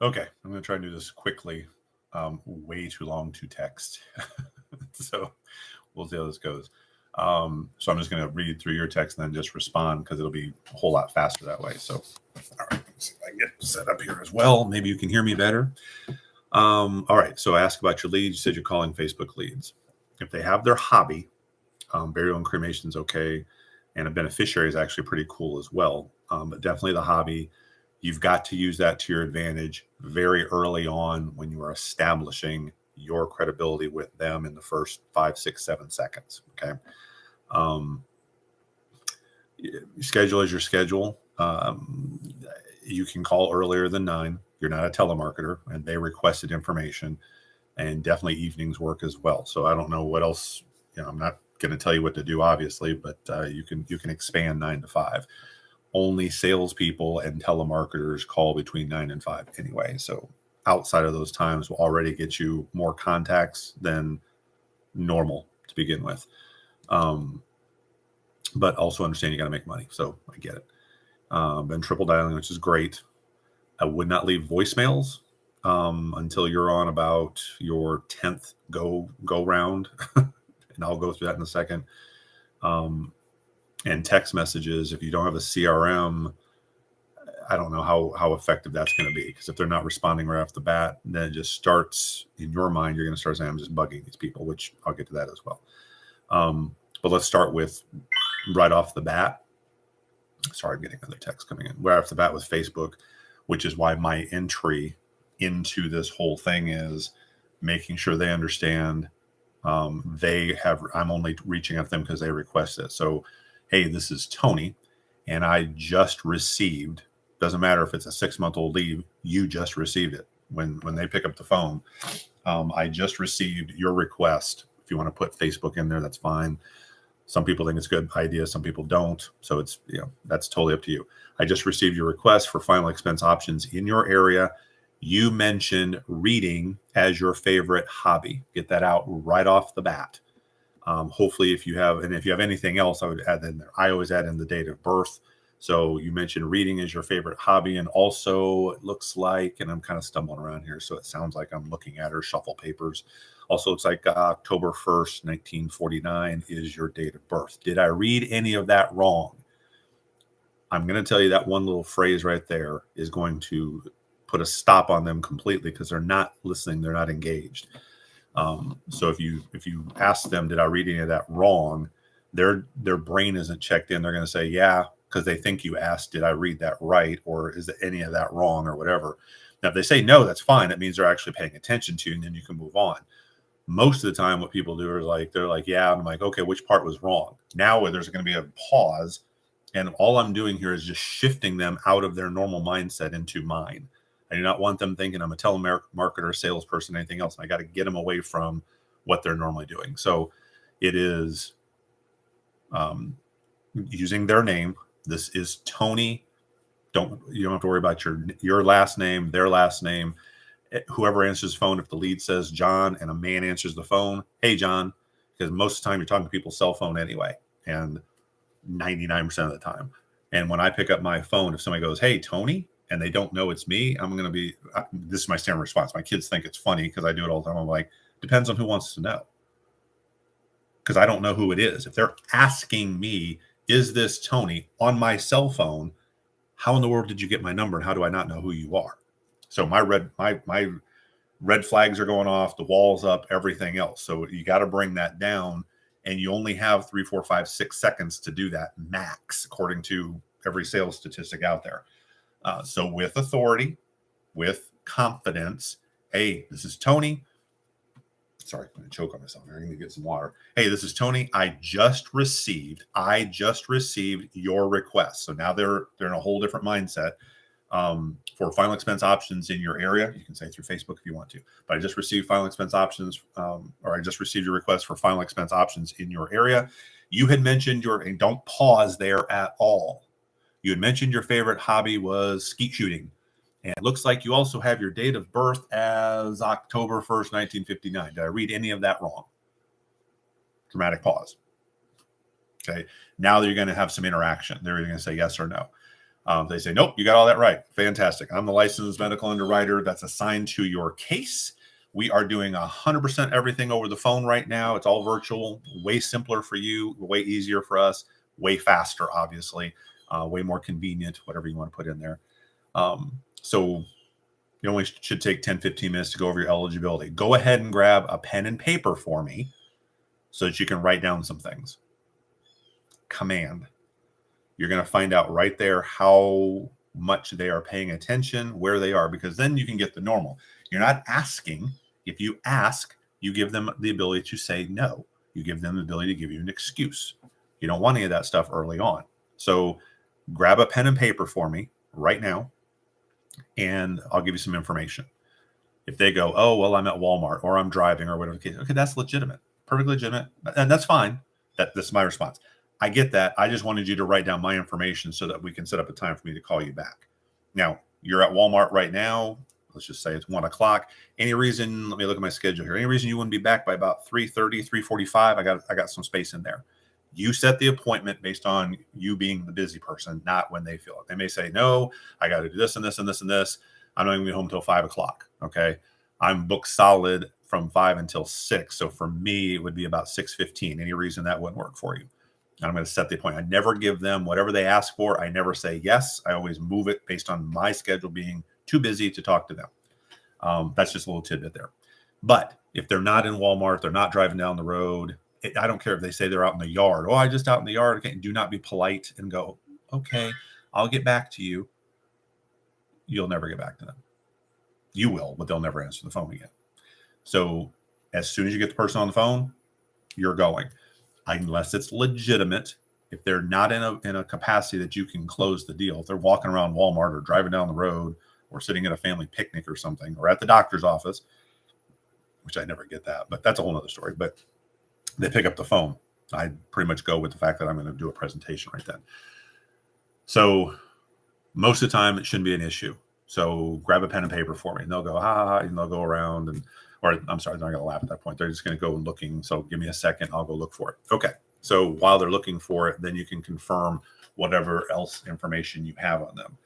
Okay, I'm going to try and do this quickly. Way too long to text. So we'll see how this goes. So I'm just going to read through your text and then just respond because it'll be a whole lot faster that way. So, all right, let's see if I can get set up here as well. Maybe you can hear me better. All right, so ask about your leads. You said you're calling Facebook leads. If they have their hobby, burial and cremation is okay. And a beneficiary is actually pretty cool as well. But definitely the hobby. You've got to use that to your advantage very early on when you are establishing your credibility with them in the first 5, 6, 7 seconds. Okay. Um, schedule is your schedule. You can call earlier than 9. You're not a telemarketer, and they requested information, and definitely evenings work as well. So I don't know what else. I'm not going to tell you what to do, obviously, but you can expand 9 to 5. Only salespeople and telemarketers call between 9 and 5 anyway. So outside of those times will already get you more contacts than normal to begin with. But also understand you got to make money. So I get it. And triple dialing, which is great. I would not leave voicemails until you're on about your 10th go round. And I'll go through that in a second. And text messages, if you don't have a CRM, I don't know how effective that's going to be, because if they're not responding right off the bat, then it just starts in your mind. You're going to start saying, I'm just bugging these people, which I'll get to that as well. But let's start with right off the bat. Sorry, I'm getting another text coming in. Right off the bat with Facebook, which is why my entry into this whole thing is making sure they understand I'm only reaching out to them because they request it. So, hey, this is Tony, and I just received, doesn't matter if it's a 6-month-old lead, you just received it. When they pick up the phone, I just received your request. If you want to put Facebook in there, that's fine. Some people think it's a good idea. Some people don't. So it's, that's totally up to you. I just received your request for final expense options in your area. You mentioned reading as your favorite hobby. Get that out right off the bat. Hopefully, if you have anything else, I would add that in there. I always add in the date of birth. So you mentioned reading is your favorite hobby. And also it looks like, and I'm kind of stumbling around here, so it sounds like I'm looking at her shuffle papers. Also looks like October 1st, 1949 is your date of birth. Did I read any of that wrong? I'm going to tell you that one little phrase right there is going to put a stop on them completely, because they're not listening. They're not engaged. So if you ask them, did I read any of that wrong? Their brain isn't checked in. They're going to say, yeah, because they think you asked, did I read that right? Or is any of that wrong or whatever? Now, if they say no, that's fine. That means they're actually paying attention to you, and then you can move on. Most of the time, what people do is they're like, yeah. I'm like, okay, which part was wrong? Now there's going to be a pause. And all I'm doing here is just shifting them out of their normal mindset into mine. I do not want them thinking I'm a telemarketer, salesperson, anything else. I got to get them away from what they're normally doing. So it is using their name. This is Tony. You don't have to worry about your last name, their last name. Whoever answers the phone, if the lead says John and a man answers the phone, hey, John, because most of the time you're talking to people's cell phone anyway, and 99% of the time. And when I pick up my phone, if somebody goes, hey, Tony, and they don't know it's me, I'm going to be, this is my standard response. My kids think it's funny because I do it all the time. I'm like, depends on who wants to know. Because I don't know who it is. If they're asking me, is this Tony on my cell phone? How in the world did you get my number? And how do I not know who you are? So my red flags are going off, the wall's up, everything else. So you got to bring that down. And you only have 3, 4, 5, 6 seconds to do that max, according to every sales statistic out there. So with authority, with confidence, hey, this is Tony. Sorry, I'm going to choke on myself here. I need to get some water. Hey, this is Tony. I just received your request. So now they're in a whole different mindset. For final expense options in your area. You can say through Facebook if you want to, but I just received final expense options, or I just received your request for final expense options in your area. You had mentioned and don't pause there at all. You had mentioned your favorite hobby was skeet shooting. And it looks like you also have your date of birth as October 1st, 1959. Did I read any of that wrong? Dramatic pause. Okay. Now you're going to have some interaction. They're going to say yes or no. They say, nope, you got all that right. Fantastic. I'm the licensed medical underwriter that's assigned to your case. We are doing 100% everything over the phone right now. It's all virtual, way simpler for you, way easier for us, way faster, obviously, way more convenient, whatever you want to put in there. So you only should take 10, 15 minutes to go over your eligibility. Go ahead and grab a pen and paper for me so that you can write down some things. Command. You're going to find out right there how much they are paying attention, where they are, because then you can get the normal. You're not asking. If you ask, you give them the ability to say no. You give them the ability to give you an excuse. You don't want any of that stuff early on. So grab a pen and paper for me right now, and I'll give you some information. If they go, oh, well, I'm at Walmart or I'm driving or whatever the case, okay, that's legitimate, perfectly legitimate. And that's fine. That's my response. I get that. I just wanted you to write down my information so that we can set up a time for me to call you back. Now, you're at Walmart right now. Let's just say it's 1 o'clock. Any reason, let me look at my schedule here. Any reason you wouldn't be back by about 3:30, 3:45? I got some space in there. You set the appointment based on you being the busy person, not when they feel it. They may say, no, I got to do this and this and this and this. I'm not going to be home until 5 o'clock. Okay. I'm booked solid from 5 until 6. So for me, it would be about 6:15. Any reason that wouldn't work for you? And I'm going to set the appointment. I never give them whatever they ask for. I never say yes. I always move it based on my schedule being too busy to talk to them. That's just a little tidbit there. But if they're not in Walmart, they're not driving down the road, I don't care if they say they're out in the yard. Oh, I just out in the yard. Okay. Do not be polite and go, okay, I'll get back to you. You'll never get back to them. You will, but they'll never answer the phone again. So as soon as you get the person on the phone, you're going. Unless it's legitimate. If they're not in a capacity that you can close the deal, if they're walking around Walmart or driving down the road or sitting at a family picnic or something, or at the doctor's office, which I never get that, but that's a whole other story. But they pick up the phone, I pretty much go with the fact that I'm going to do a presentation right then. So most of the time it shouldn't be an issue. So grab a pen and paper for me, and they'll go, and they'll go around or I'm sorry, they're not going to laugh at that point. They're just going to go looking. So give me a second. I'll go look for it. Okay. So while they're looking for it, then you can confirm whatever else information you have on them.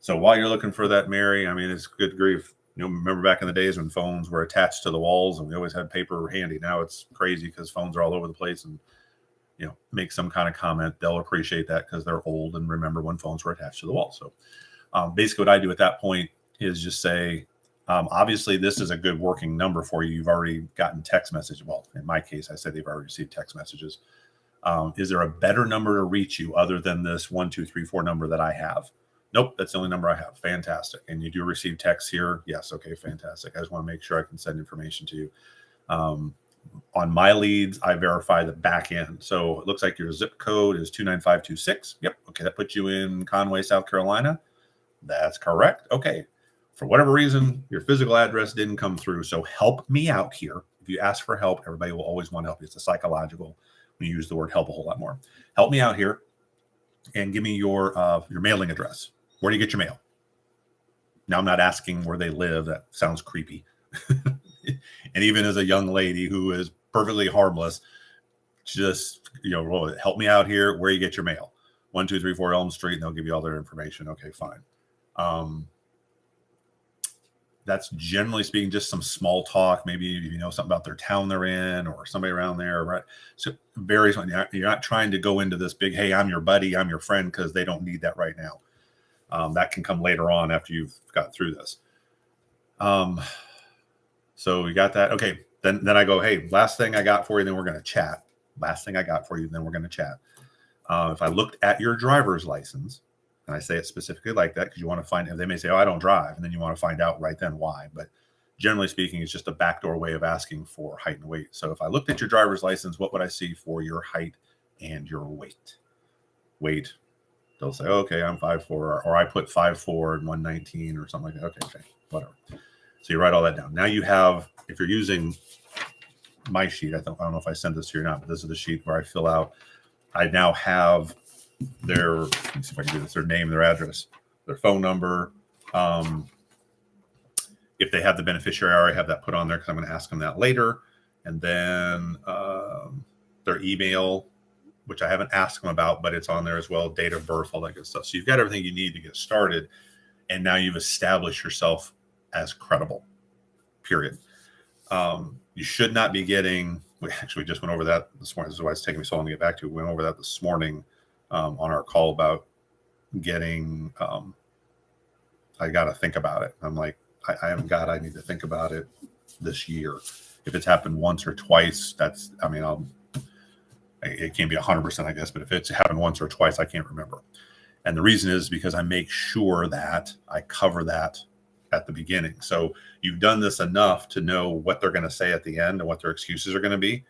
So while you're looking for that, Mary, I mean, it's good grief. Remember back in the days when phones were attached to the walls and we always had paper handy. Now it's crazy because phones are all over the place, and, make some kind of comment. They'll appreciate that because they're old and remember when phones were attached to the wall. So basically what I do at that point is just say, obviously this is a good working number for you. You've already gotten text messages. Well, in my case, I said they've already received text messages. Is there a better number to reach you other than this 1, 2, 3, 4 number that I have? Nope, that's the only number I have. Fantastic. And you do receive texts here? Yes. Okay, fantastic. I just want to make sure I can send information to you. On my leads, I verify the back end. So it looks like your zip code is 29526. Yep. Okay, that puts you in Conway, South Carolina. That's correct. Okay. For whatever reason, your physical address didn't come through. So help me out here. If you ask for help, everybody will always want to help you. It's a psychological. We use the word help a whole lot more. Help me out here and give me your mailing address. Where do you get your mail? Now, I'm not asking where they live. That sounds creepy. And even as a young lady who is perfectly harmless, just, help me out here. Where you get your mail? 1, 2, 3, 4 Elm Street, and they'll give you all their information. Okay, fine. That's generally speaking just some small talk. Maybe you know something about their town they're in or somebody around there, right? So varies. You're not trying to go into this big, hey, I'm your buddy, I'm your friend, because they don't need that right now. That can come later on after you've got through this. So we got that. Okay. Then I go, hey, last thing I got for you, then we're going to chat. Last thing I got for you, then we're going to chat. If I looked at your driver's license, and I say it specifically like that because you want to find, they may say, oh, I don't drive. And then you want to find out right then why. But generally speaking, it's just a backdoor way of asking for height and weight. So if I looked at your driver's license, what would I see for your height and your weight? Weight. They'll say, oh, okay, I'm 5'4", or I put 5'4" and 119 or something like that. Okay, whatever. So you write all that down. Now you have, if you're using my sheet, I don't know if I sent this to you or not, but this is the sheet where I fill out. I now have their, let me see if I can do this, their name, their address, their phone number. If they have the beneficiary, I already have that put on there because I'm going to ask them that later. And then their email, which I haven't asked them about, but it's on there as well, date of birth, all that good stuff. So you've got everything you need to get started. And now you've established yourself as credible, period. You should not be getting, we actually just went over that this morning. This is why it's taking me so long to get back to. We went over that this morning on our call about getting, I got to think about it. I'm like, I need to think about it this year. If it's happened once or twice, that's, I mean, it can't be 100%, I guess, but if it's happened once or twice, I can't remember. And the reason is because I make sure that I cover that at the beginning. So you've done this enough to know what they're going to say at the end and what their excuses are going to be.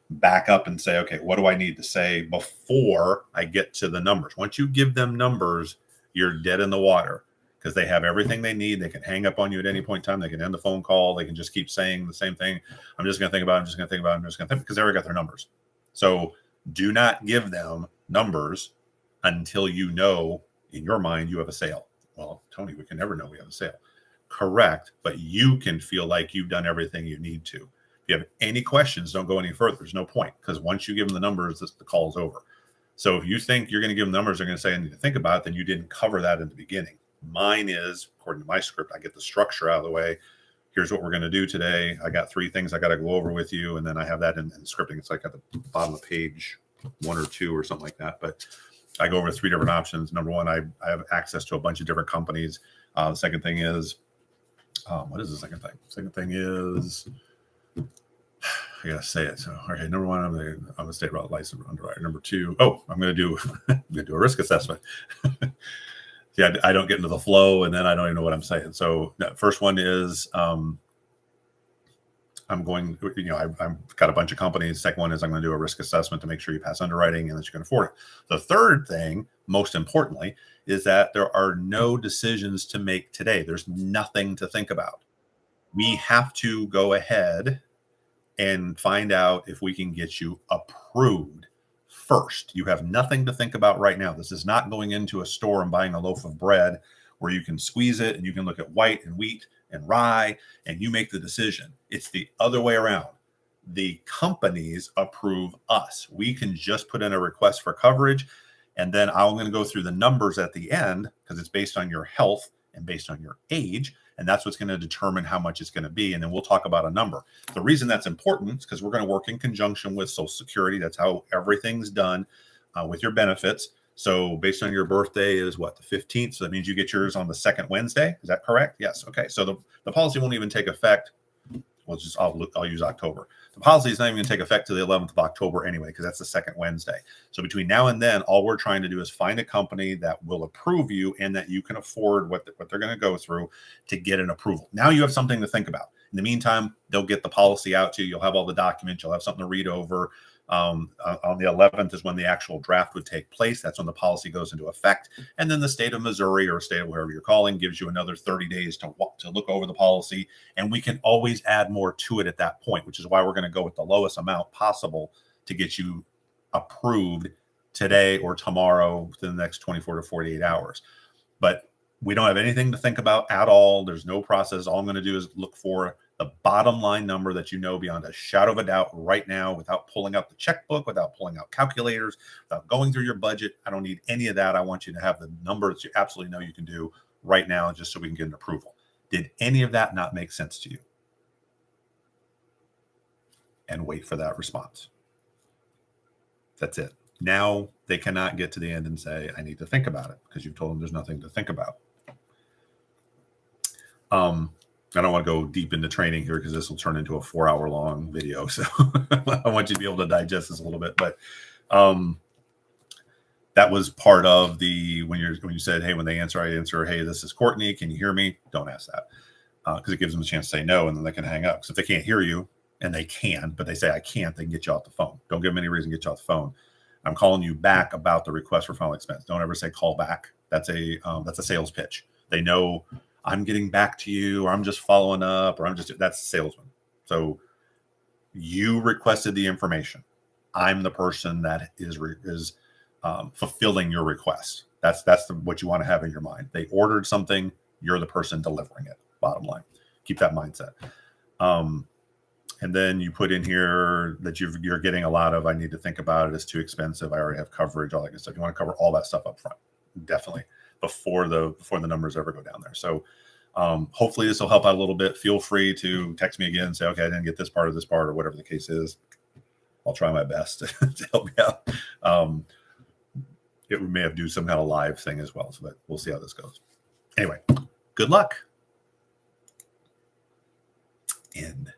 Back up and say, okay, what do I need to say before I get to the numbers? Once you give them numbers, you're dead in the water because they have everything they need. They can hang up on you at any point in time. They can end the phone call. They can just keep saying the same thing. I'm just going to think about it. I'm just going to think about it. I'm just going to think, because they already got their numbers. So do not give them numbers until you know in your mind you have a sale. Well, Tony, we can never know we have a sale. Correct. But you can feel like you've done everything you need to. If you have any questions, don't go any further. There's no point, because once you give them the numbers, the call is over. So if you think you're going to give them numbers, they're going to say, I need to think about it, then you didn't cover that in the beginning. Mine is, according to my script, I get the structure out of the way. Here's what we're going to do today. I got 3 things I got to go over with you. And then I have that in scripting. It's like at the bottom of page 1 or 2 or something like that. But I go over 3 different options. Number 1, I have access to a bunch of different companies. The second thing is, what is the second thing? Second thing is, I gotta say it. So, okay, number 1, I'm a state licensed underwriter. Number 2, I'm gonna do a risk assessment. Yeah, I don't get into the flow, and then I don't even know what I'm saying. So, the first one is, I'm going, I've got a bunch of companies. Second one is I'm going to do a risk assessment to make sure you pass underwriting and that you can afford it. The third thing, most importantly, is that there are no decisions to make today. There's nothing to think about. We have to go ahead and find out if we can get you approved first. You have nothing to think about right now. This is not going into a store and buying a loaf of bread where you can squeeze it and you can look at white and wheat and rye and you make the decision. It's the other way around. The companies approve us. We can just put in a request for coverage, and then I'm going to go through the numbers at the end because it's based on your health and based on your age, and that's what's going to determine how much it's going to be. And then we'll talk about a number. The reason that's important is because we're going to work in conjunction with Social Security. That's how everything's done with your benefits. So based on your birthday is what, the 15th? So that means you get yours on the second Wednesday. Is that correct? Yes. Okay. So the policy won't even take effect. I'll use October. The policy is not even going to take effect to the 11th of October anyway, because that's the second Wednesday. So between now and then, all we're trying to do is find a company that will approve you and that you can afford what they're going to go through to get an approval. Now you have something to think about. In the meantime, they'll get the policy out to you. You'll have all the documents. You'll have something to read over. On the 11th is when the actual draft would take place. That's when the policy goes into effect. And then the state of Missouri or state of wherever you're calling gives you another 30 days to look over the policy. And we can always add more to it at that point, which is why we're going to go with the lowest amount possible to get you approved today or tomorrow within the next 24 to 48 hours. But we don't have anything to think about at all. There's no process. All I'm going to do is look for the bottom line number that you know beyond a shadow of a doubt right now, without pulling out the checkbook, without pulling out calculators, without going through your budget. I don't need any of that. I want you to have the number that you absolutely know you can do right now, just so we can get an approval. Did any of that not make sense to you? And wait for that response. That's it. Now they cannot get to the end and say, I need to think about it, because you've told them there's nothing to think about. I don't want to go deep into training here because this will turn into a 4-hour long video. So I want you to be able to digest this a little bit. But that was part of the, when you said, hey, when they answer, I answer, hey, this is Courtney. Can you hear me? Don't ask that because it gives them a chance to say no, and then they can hang up. So if they can't hear you, and they can, but they say I can't, they can get you off the phone. Don't give them any reason to get you off the phone. I'm calling you back about the request for final expense. Don't ever say call back. That's a sales pitch. They know I'm getting back to you, or I'm just following up, or that's a salesman. So you requested the information. I'm the person that is fulfilling your request. That's what you want to have in your mind. They ordered something. You're the person delivering it. Bottom line, keep that mindset. And then you put in here that you're getting a lot of, I need to think about it, it's too expensive, I already have coverage, all that good stuff. You want to cover all that stuff up front, definitely, before the numbers ever go down there. So hopefully this will help out a little bit. Feel free to text me again and say, okay, I didn't get this part of this part, or whatever the case is. I'll try my best to help you out. It may have to do some kind of live thing as well, but we'll see how this goes. Anyway, good luck. End.